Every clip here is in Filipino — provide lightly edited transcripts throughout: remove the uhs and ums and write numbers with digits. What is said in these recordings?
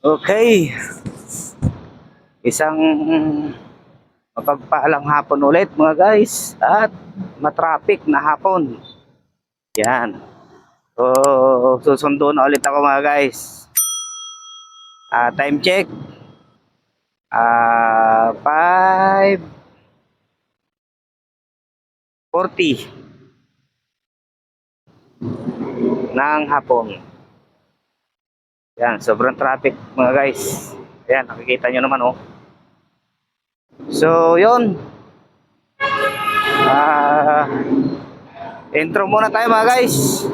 Okay, isang mapagpaalang hapon ulit mga guys at matraffic na hapon. Yan. So, susundo na ulit ako mga guys. Time check. 5:40 ng hapon. Yan, sobrang traffic mga guys. Yan, nakikita nyo naman oh. So, yun. Intro muna tayo mga guys.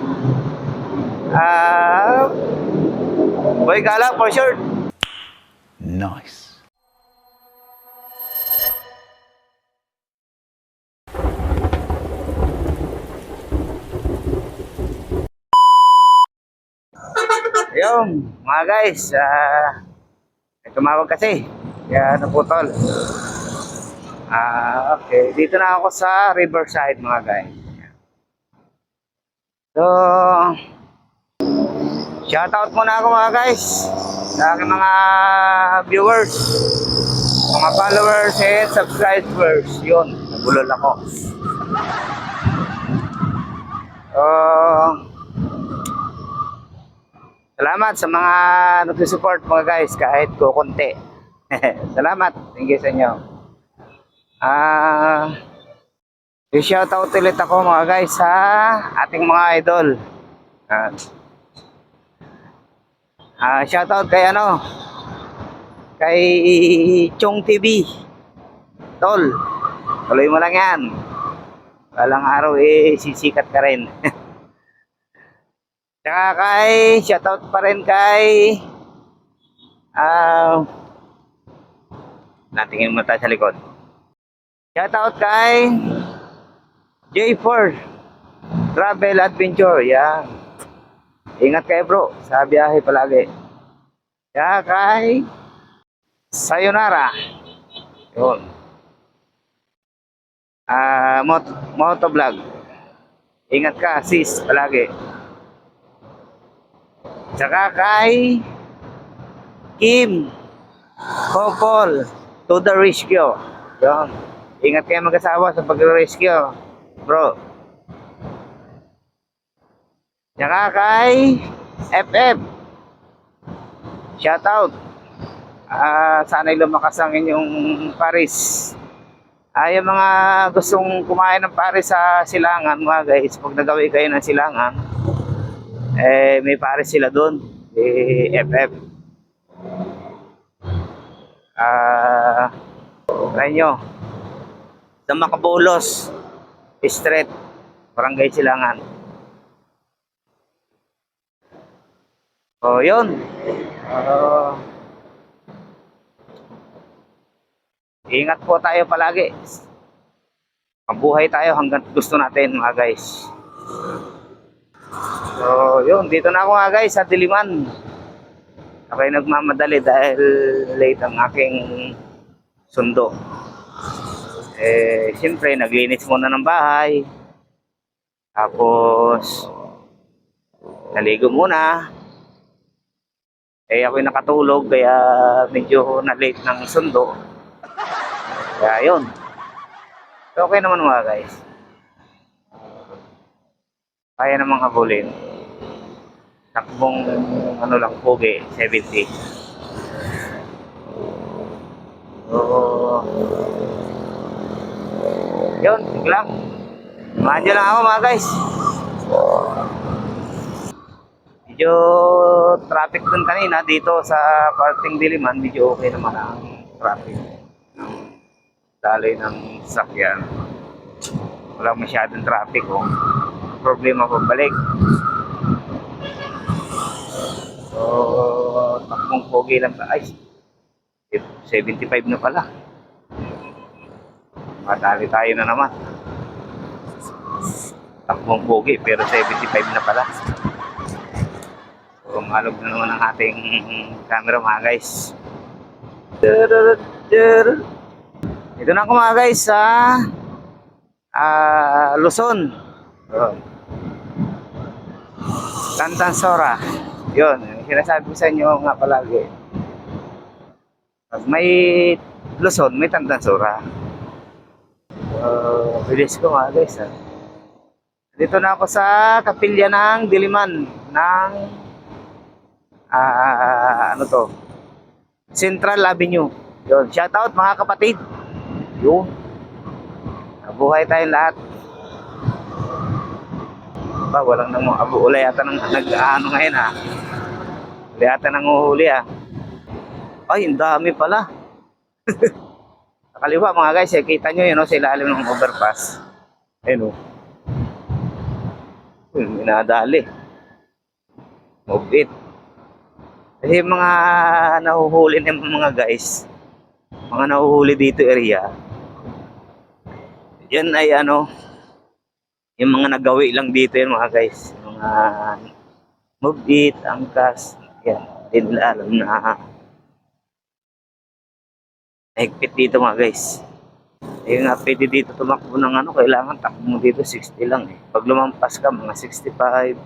Boy Gala for sure. Nice. Ayun, mga guys, may tumawag kasi. Kaya naputol. Okay, dito na ako sa Riverside mga guys. So, shoutout muna ako mga guys sa aking mga viewers, mga followers and subscribers. Yun, nabulol ako. So, salamat sa mga nag-support mga guys kahit kukunti. Salamat, thank you sa inyo. I-shoutout ulit ako mga guys sa ating mga idol. Shoutout kay kay Chong TV. Tol, tuloy mo lang yan. Walang araw sisikat ka rin. Tsaka shoutout pa rin kay natingin mo tayo sa likod. Shoutout kay J4 Travel Adventure. Yan. Ingat kayo bro sa biyahe palagi. Tsaka kay Sayonara. Yun. Motovlog. Ingat ka sis palagi. Tsaka kay Kim Kopol to the rescue. Yan. Ingat kayo mag-asawa sa pag-rescue, bro. Tsaka kay FF. Shoutout. Sana'y lumakas ang inyong Paris. Yung mga gustong kumain ng Paris sa Silangan, mga guys, pag nagawi kayo ng Silangan, may Paris sila doon. FF. Try nyo. Sa Makabulos Street, Barangay Silangan. So, yun. Ingat po tayo palagi. Mabuhay tayo hanggang gusto natin mga guys. So, yun. Dito na ako mga guys sa Diliman. Ako'y nagmamadali dahil late ang aking sundo. Siyempre, naglinis muna ng bahay. Tapos, naligo muna. Ako'y nakatulog, kaya medyo na-late ng sundo. Kaya yun. So, okay naman mga guys. Kaya namang habulin. Takbong, lang, pogi, 70. So, yun, sige lang. Madyo lang ako mga guys. Medyo traffic dun kanina dito sa parting Diliman. Medyo okay naman ang traffic. Daloy ng sakyan. Wala masyadong traffic oh. Problema pabalik. So, takbong pogi lang. Ay, 75 na pala. Madali tayo na naman. Takbong pogi pero 75 na pala. So, malog na naman ang ating camera mga guys. Ito na ako mga guys sa Luzon. Cantansora. Yun, sinasabi ko sa inyo nga palagi. Pag may Luzon, may Tandansura. Bilis ko mga guys. Dito na ako sa kapilya ng Diliman ng ano to? Central Avenue. Yun, shout out mga kapatid. Yun. Buhay tayong lahat. Ba, walang nang abo. Ula yata ng nag-ano ngayon ha. Ula yata nang uhuli ha. Ay, ang dami pala. Sa kaliwa mga guys, kita nyo yun sa ilalim ng overpass. Ayun o. Minadali. Move it. Kasi mga nahuhuli ng mga guys, mga nahuhuli dito area, yan ay ano, yung mga nagawi lang dito yun mga guys. Mga move it, angkas, yan. Hindi nila alam na higpit dito mga guys. Eh nga pwede dito tumakbo ng ano, kailangan takbo mo dito 60 lang eh. Pag lumampas ka mga 65.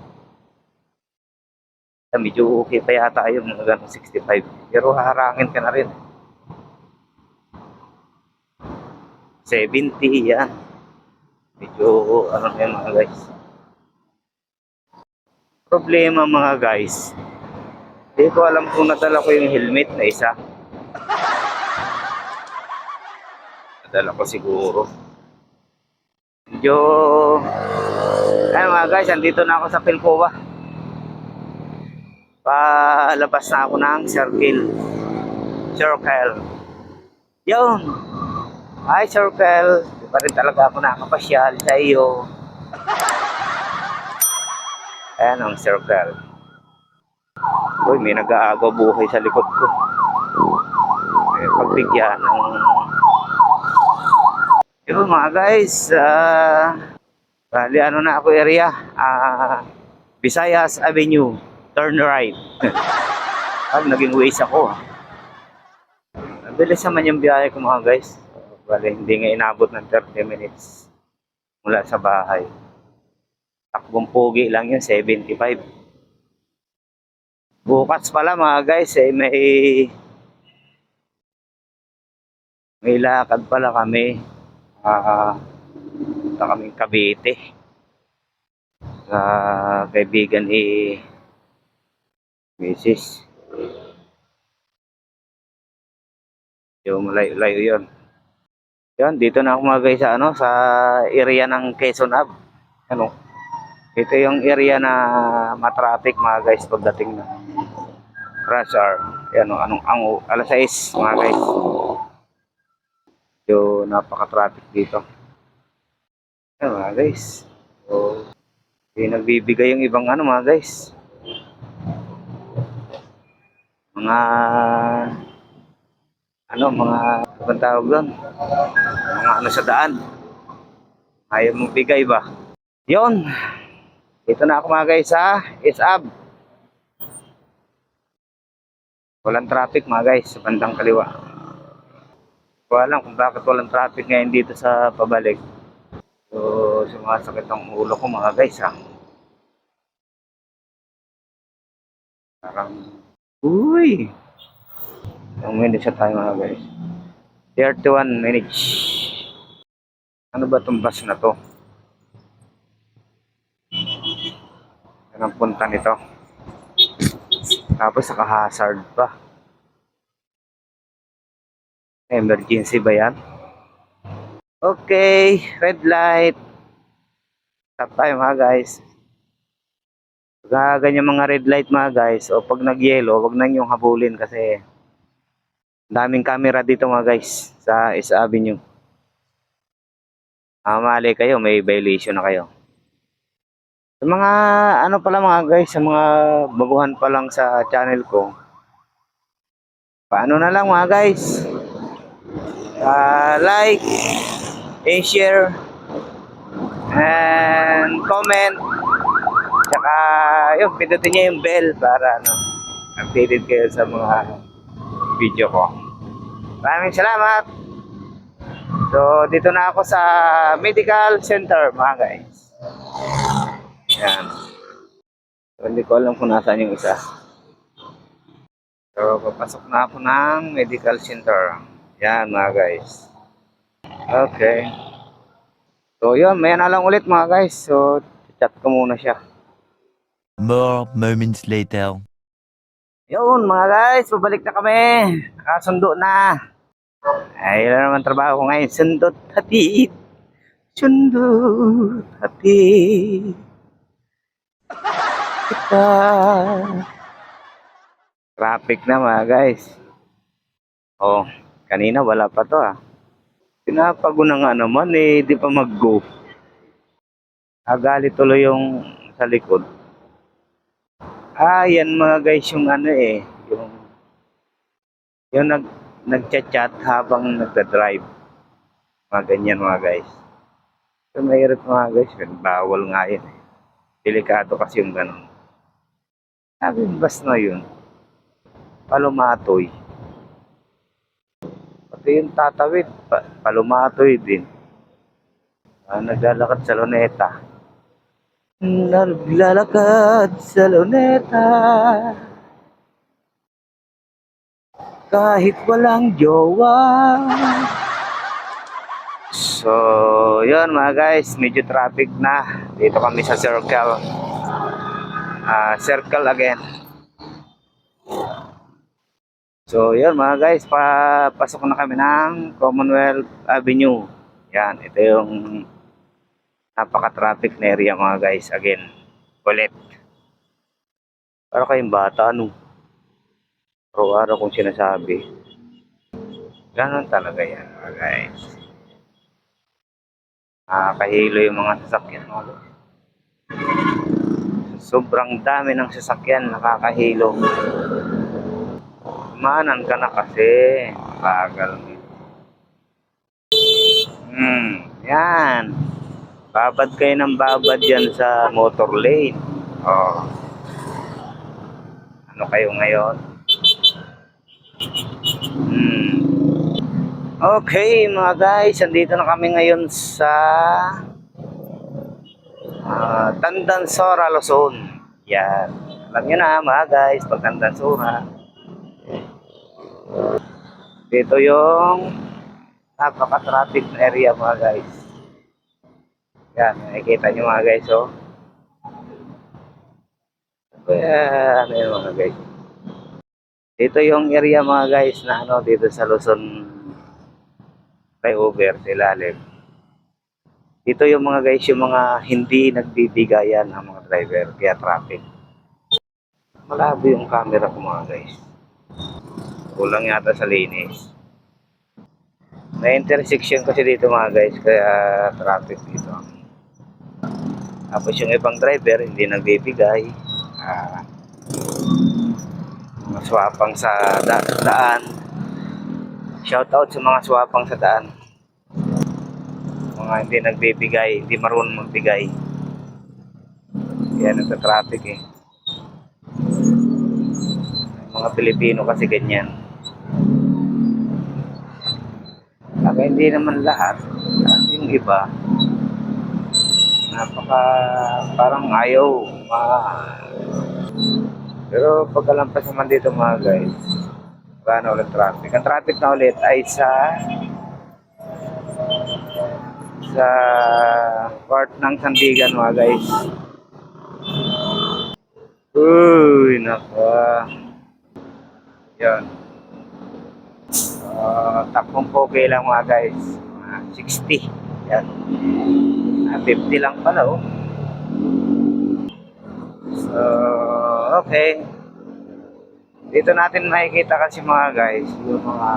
Medyo okay pa yata yung mga ganun 65. Pero haharangin ka na rin. 70 yan. Medyo ano na yan mga guys. Problema mga guys. Hindi ko alam kung nadala ko yung helmet na isa. Dala ko siguro. Medyo ay mga guys, andito na ako sa Pilcoa. Palabas na ako ng circle. Yun. Hi circle. Di pa rin talaga ako nakapasyal sa iyo. Ayan ang circle. Uy, may nag-aagaw buhay sa likod ko. Pagbigyan ng yun mga guys, bali ano na ako area, Visayas Avenue, turn right. Pag naging ways ako. Bilis naman yung biyahe ko mga guys. Bali hindi nga inabot ng 30 minutes mula sa bahay. Takbong pogi lang yun, 75. Bukas pala mga guys, may lakad pala kami. Punta kaming Cavite sa kaibigan ni Mrs. Yung malayo yun. Yun, dito na ako mga guys sa ano, sa area ng Quezon Ave. Ano? Ito yung area na matraffic mga guys pagdating na rush hour. Yan, ang alas 6 mga guys. So, napaka-traffic dito. Ayan mga guys. So, nagbibigay yung ibang ano mga guys. Mga ibang tawag doon. Mga ano sa daan. Ayaw mong bigay ba? Yun. Dito na ako mga guys sa ISAB. Walang traffic mga guys sa bandang kaliwa. Alam kung bakit walang traffic ngayon dito sa pabalik. So, sumasakit ang ulo ko mga guys ha. Parang, uy! Ilang minutes na tayo mga guys. 31 minutes. Ano ba itong bus na to? Yan ang punta nito. Tapos naka-hazard pa. Emergency ba yan? Okay, red light. Stop tayo mga guys. Pag ganyan mga red light mga guys, o pag nag-yellow, wag na niyong habulin kasi daming camera dito mga guys sa Isa Avenue. Mali kayo, may violation na kayo. Sa mga ano pala mga guys, sa mga baguhan pa lang sa channel ko, paano na lang mga guys? Like and share and comment, tsaka yun, pindutin niyo yung bell para updated kayo sa mga video ko. Maraming salamat. So dito na ako sa medical center mga guys. Yan. So, hindi ko alam kung nasaan yung isa. So, papasok na ako ng medical center. Yan mga guys. Okay. So, yun. Maya na lang ulit mga guys. So, chat ko muna siya. More moments later. Yun mga guys. Pabalik na kami. Nakasundo na. Ay, yun na naman trabaho ko ngayon. Sundot hatid. Sundot hatid. Kita. Traffic na mga guys. Oh, kanina wala pa to ah. Pinapago na nga naman eh, di pa mag-go. Agali tuloy yung sa likod. Ah, yan mga guys yung ano eh, yung nagchat-chat habang nagda-drive. Mga ganyan mga guys. So mahirap mga guys, bawal nga yan eh. Delikado kasi yung ganun. Sabi bas na yun. Palumatoy. Pati yung tatawid, palumatoy din. Naglalakad sa luneta. Naglalakad sa luneta. Kahit walang jowa. So, yun mga guys, medyo traffic na. Dito kami sa circle. Circle again. So, yun mga guys, papasok na kami ng Commonwealth Avenue. Yan, ito yung napaka-traffic na area mga guys. Again, ulit. Para kayong bata, ano? Araw-araw kong sinasabi. Ganon talaga yan mga guys. Nakakahilo yung mga sasakyan mga guys. Sobrang dami ng sasakyan, nakakahilo. Manan ka na kasi. Bagal. Yan. Babad kayo ng babad yan sa motor lane. Oh. Ano kayo ngayon? Okay mga guys, andito na kami ngayon sa Tandansora, Luzon. Yan. Alam nyo na mga guys, pag Tandansora. Dito yung napaka-traffic na area mga guys. Yan, nakikita nyo mga guys, oh. Kaya, ano yun mga guys. Dito yung area mga guys na ano, dito sa Luzon flyover sa ilalim. Dito yung mga guys, yung mga hindi nagbibigayan ang mga driver, kaya traffic. Malabo yung camera ko mga guys. Kulang yata sa linis. May intersection kasi dito mga guys, kaya traffic dito. Tapos yung ibang driver hindi nagbibigay. Mga swapang sa daan. Shout out sa mga swapang sa daan. Mga hindi nagbibigay, hindi marunong magbigay. Kaya nagka-traffic eh. Mga Pilipino kasi ganyan. Kaya hindi naman lahat. Kasi yung iba, parang ayaw. Pero pagkalampas naman dito mga guys, wala na ulit traffic. Ang traffic na ulit ay sa part ng Sandigan mga guys. Uy, naka. Yan. Takbong poke lang mga guys. 60. Yan. 50 lang pala oh. So, okay. Dito natin makikita kasi mga guys, yung mga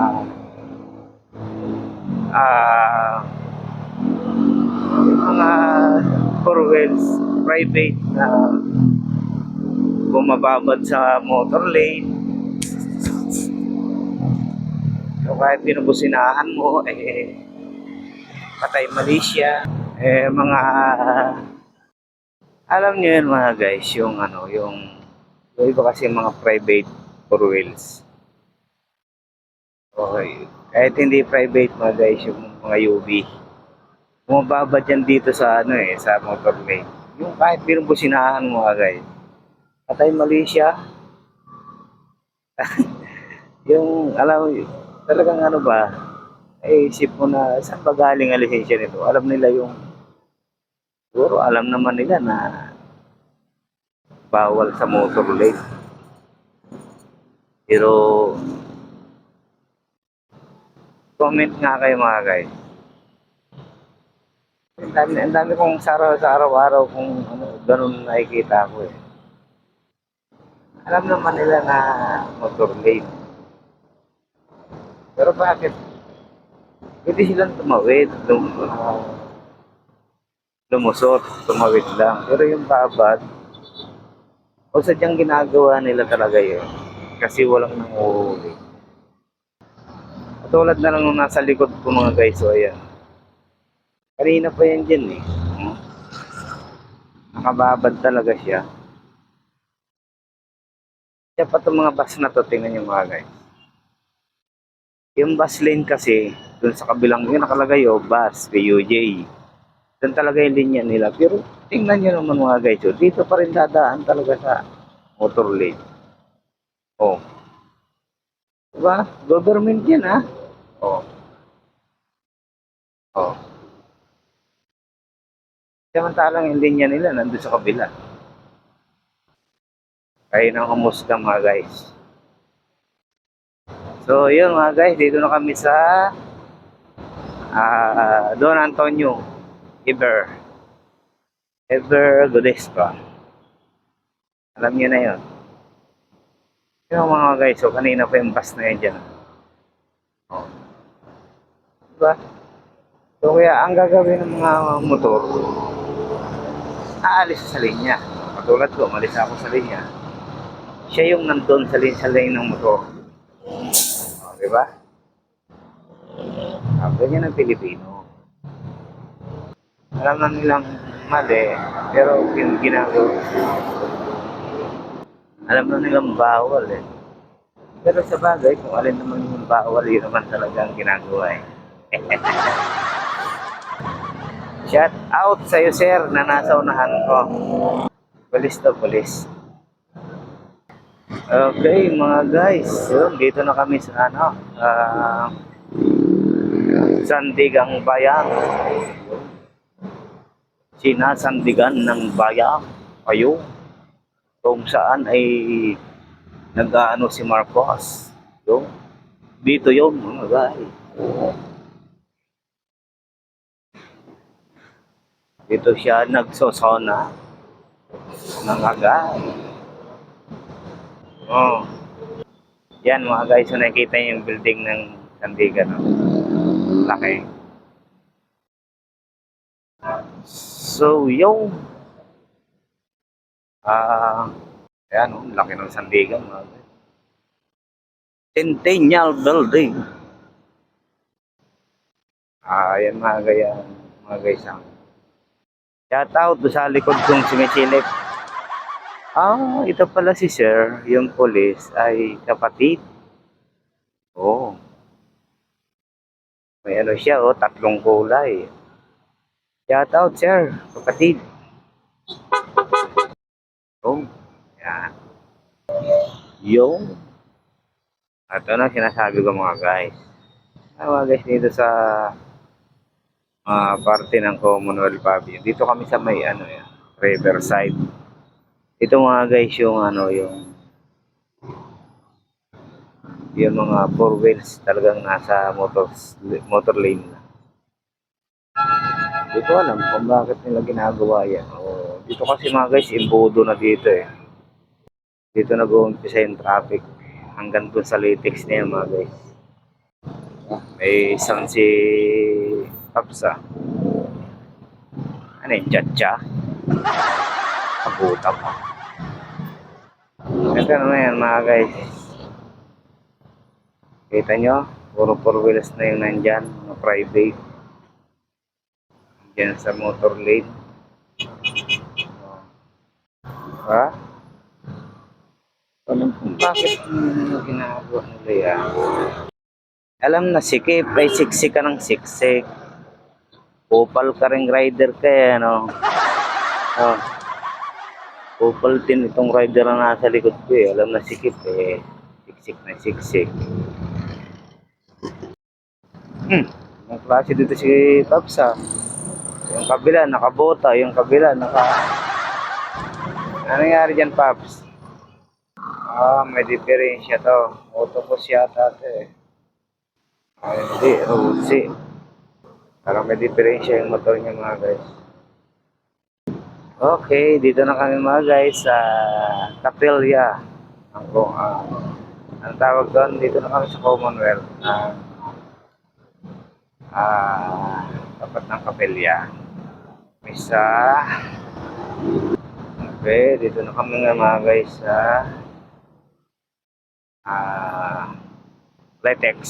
four wheels private na bumababad sa motor lane. So kahit binubusinahan mo, patay Malaysia. Mga alam niyo yun mga guys, yung ano, yung iba kasi mga private four wheels. Okay. Kahit hindi private mga guys, yung mga UV. Bumababad yan dito sa ano sa motor lane. Yung kahit binubusinahan mo mga guys. Patay Malaysia. Yung, alam mo, talagang ano ba, isip mo na, saan ba galing ang lisensya nito? Alam nila yung, siguro alam naman nila na bawal sa motor lane. Pero, comment nga kayo mga guys. Ang dami kong sa araw-araw kung ano, ganun nakikita ko eh. Alam naman nila na motor lane. Pero bakit? Pwede silang tumawid, lumusot, tumawid lang. Pero yung babad, o sadyang ginagawa nila talaga yun. Kasi walang nanguhuli. Katulad na lang nung nasa likod ko mga guys, so ayan. Kanina pa yan dyan eh. Nakababad talaga siya. Kaya pa itong mga bus na to, tingnan nyo mga guys. Yung bus lane kasi, dun sa kabilang yun nakalagay bus, PUJ. Dun talaga yung linya nila. Pero tingnan nyo naman mga guys, dito pa rin dadaan talaga sa motor lane. Oh. Diba? Government yan ha. Oh. Oh. Samantalang yung linya nila nandun sa kabila. Kaya nang humusga mga guys. So yun mga guys, dito na kami sa Don Antonio Ever Godespa. Alam niyo na yun. Yung mga guys, so kanina pa yung bus na yan dyan. Oh. Diba? So kaya ang gagawin ng mga motor, aalis sa linya. Katulad ko, umalis ako sa linya. Siya yung nandun sa lane ng motor. O, diba? Ganyan ang Pilipino. Alam na nilang mali, pero yung ginagawa, alam na nilang bawal eh. Pero sa bagay, kung alin naman yung bawal, yun naman talaga ang ginagawa eh. Shout out sa'yo sir na nasa unahan ko. Pulis to, pulis. Okay mga guys, so, dito na kami sa ano, Sandigang Bayan. Sinasandigan ng bayan. Ayun. Kung saan ay nag-aano si Marcos. Yung, dito yung mga guys. Dito siya nagsosona ng agad. Oh. Yan mga guys, so nakikita niyo yung building ng Sandigan. No? Laki. So, yung ayan, laki ng Sandigan mga guys. Centennial Building. Ayan mga guys. Shout out sa likod kong sumisilip. Ito pala si sir, yung police ay kapatid. Oh. May ano siya, tatlong kulay. Shout out sir, kapatid. Oh, yan. Yung. Ito na sinasabi ko mga guys. Mga guys dito sa parte ng Commonwealth Pavilion. Dito kami sa may ano yan, Riverside. Ito mga guys yung ano yung mga four wheels talagang nasa motor lane na. Dito alam kung bakit nila ginagawa yan. Dito kasi mga guys imbudo na dito eh. Dito nag-uumpisa yung traffic hanggang dun sa latex na yan mga guys. May isang si Papsa. Ano yung Chacha? Kabuta pa. Ito naman yan mga guys. Kita nyo? Puro four wheels na yung nandyan. Mga private. Nandyan sa motor lane. Ha? Bakit ginagawa nila yan? Alam na sikip. Ay siksik ka ng siksik. Kupal ka ring rider ka eh. No? Kupal din itong rider na nasa likod ko eh. Alam na sikip eh. Siksik na siksik. Ang klase dito si Pops ah. Yung kabila nakabota, yung kabila Ano nangyari dyan, Pops? May diferensya to. Autobus yata ito eh. Hindi, Rusi. Parang may diferensya yung motor niya mga guys. Okay, dito na kami mga guys sa Capilla. Ang tawag doon, dito na kami sa Commonwealth. Tapat ng Capilla. Okay, dito na kami nga mga guys sa Latex.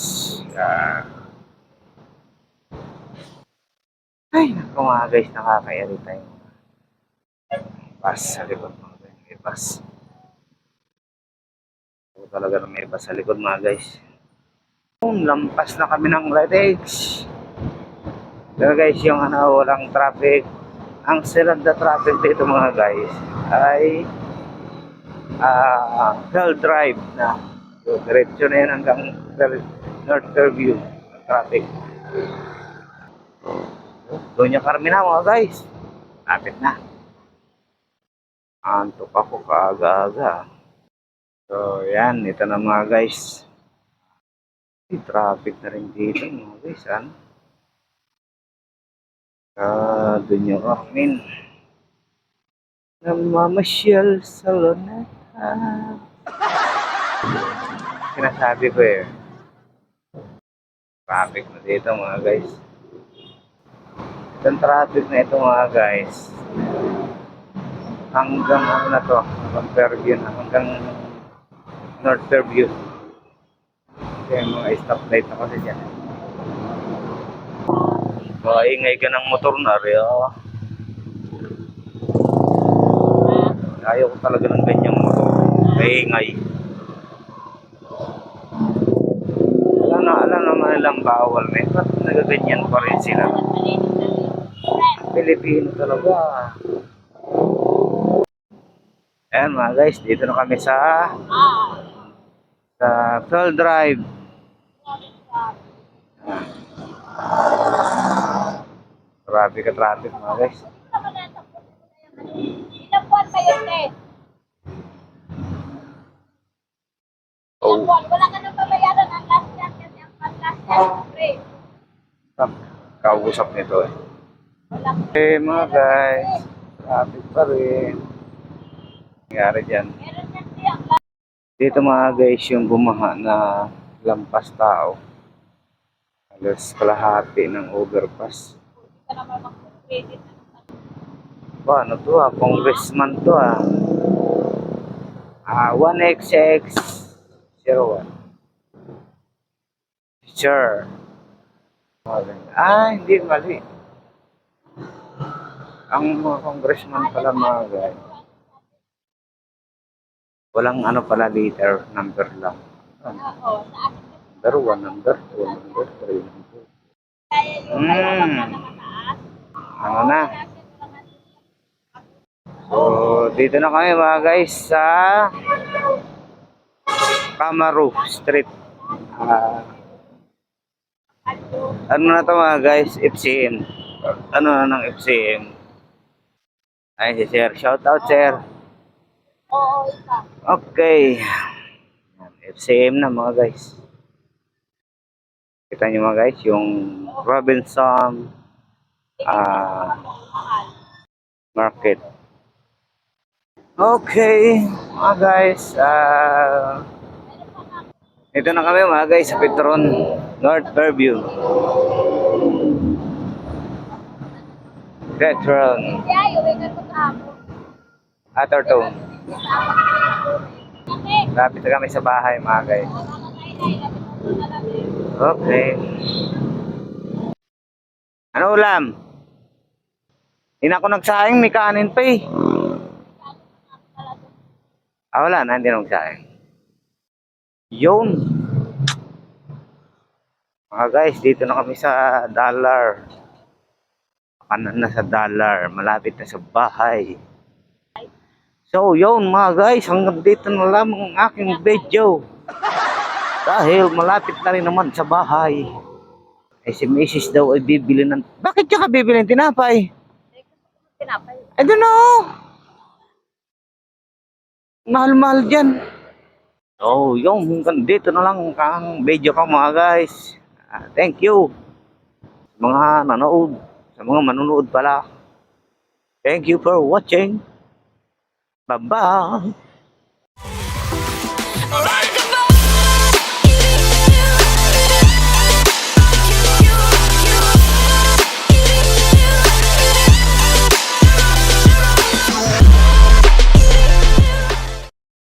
Ay, naku mga guys, nakakayari tayo. Bus sa likod mga guys. May bus. Ito talaga na may bus sa likod mga guys. Lampas na kami ng Latex. Pero guys, yung walang traffic. Ang sarap na traffic dito mga guys ay Bell Drive na. So, diretso na yan hanggang North Fairview traffic. Doon yung Carmina mga guys. Traffic na. Antok ako kaaga-aga. So yan, ito na mga guys. Traffic na rin dito mga guys. Doon yung Rockmin. Namamasyal sa Luneta. Sinasabi ko eh. Traffic na dito mga guys. Itong traffic na ito mga guys. Hanggang ano na to? Hanggang Fairview na. Hanggang North Fairview. Kasi mga stoplight na kasi dyan. Maingay ka ng motor na rin. Ayaw ko talaga ng ganyang motor. Maingay. Alam naman nilang bawal na. Ba't nagaganyan pa rin sila? Pilipino talaga. Ayan mga guys, dito na kami sa Bell Drive. Traffic mga guys. Ilang buwan ba yun, eh? Ilang buwan? Wala ka nang babayaran ang last year kasi ang last year, free. Kausap nito eh. Wala. Okay mga guys, traffic pa rin. Nangyari dyan. Meron yan siya. Dito mga guys yung bumaha na lampas tao. Halos kalahati ng overpass. Hindi ka naman mag-credit. Ano to congressman to 1XX01. Sure. Hindi mali. Ang mga congressman pala mga guys. Walang pala liter, number lang. Oo, sa akin. Number 1, number 2, number 3, number 4. Kaya yung ayaw ka na mataas. Ano na? So, dito na kami mga guys sa Camaro Street. Ano na to mga guys? FCM. Ano na ng FCM? Ay, si Sir. Shout out, Sir. Oo, isa. Okay. FCM na mga guys. Kita nyo mga guys, yung Robinson Market. Okay, mga guys. Ito na kami mga guys sa Petron, North Fairview. Petron. Kaya yung regal ko kahapon. Atherton. Okay. Lapit na kami sa bahay mga guys. Okay. Ano ulam? Hindi na ako nagsaing, may kanin pa eh. Wala na, hindi na nagsaing. Yun. Mga guys, dito na kami sa Dollar. Kanan na sa Dollar, malapit na sa bahay. So, yun mga guys, hanggang dito na lamang ang aking video. Dahil malapit na rin naman sa bahay. Eh si Mrs. daw ay bibili ng... Bakit siya ka bibili ng tinapay? Tinapay. I don't know. Mahal-mahal dyan. So, yung dito na lang ang video ko mga guys. Thank you. Sa mga nanood. Sa mga manunood pala. Thank you for watching. Bye-bye.